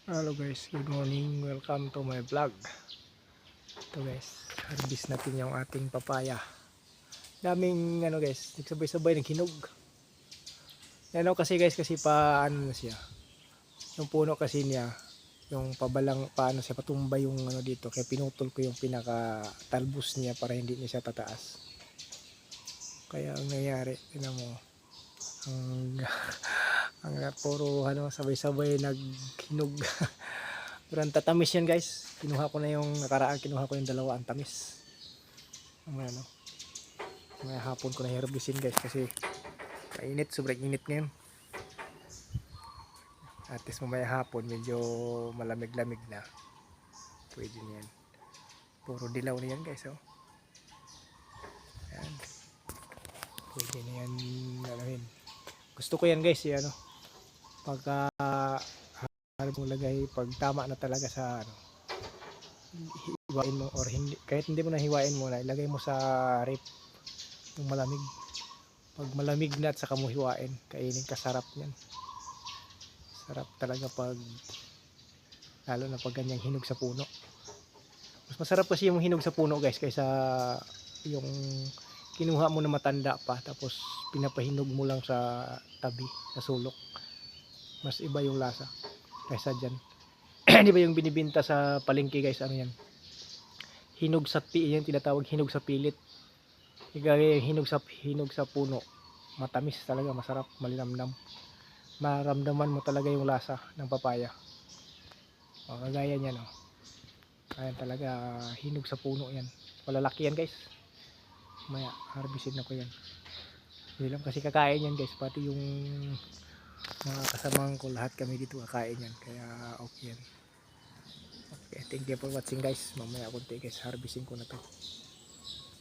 Hello guys, good morning. Welcome to my vlog. Ito guys, harvest natin yung ating papaya. Daming guys, nagsabay-sabay naghinog. Kasi guys, kasi pa ano na siya. Yung puno kasi niya, yung pabalang paano siya patumba yung dito. Kaya pinutol ko yung pinaka talbos niya para hindi niya siya tataas. Kaya ang nangyari, tingnan mo, ang ang puro sabay-sabay naghinog. Pero ang tatamis yan guys. Kinuha ko na yung nakaraan, kinuha ko yung dalawa, ang tamis. May hapon ko na herbisin guys kasi kainit, sobrang init ngayon. At least mamaya hapon medyo malamig-lamig na. Pwede niyan. Puro dilaw na yan guys, oh. Ayan. Pwede na yan gawin. Gusto ko yan guys, pagka harap mo lagay, pag tama na talaga sa hiwain mo or hindi, kahit hindi mo na hiwain mo na, ilagay mo sa rip yung malamig. Pag malamig na at saka mo hiwain, kainin ka, sarap niyan. Sarap talaga pag lalo na pag ganyang hinog sa puno. Mas masarap kasi yung hinog sa puno guys kaysa yung kinuha mo na matanda pa tapos pinapahinog mo lang sa tabi, sa sulok. Mas iba yung lasa kaysa dyan. Di ba yung binibinta sa palengke guys, ano yan, hinog sa yan, tinatawag hinog sa pilit. Igaya hinog sa puno, matamis talaga, masarap, malinamnam, maramdaman mo talaga yung lasa ng papaya. O, kagaya niyan, oh. Ayan talaga, hinog sa puno yan. Malalaki yan guys. Maya harvestin na ko yan. Hindi lang kasi kakain yan guys, pati yung mga kasamahan ko, lahat kami dito kakain yan, kaya okay yan. Okay, thank you for watching guys. Mamaya konti guys, harvesting ko na to.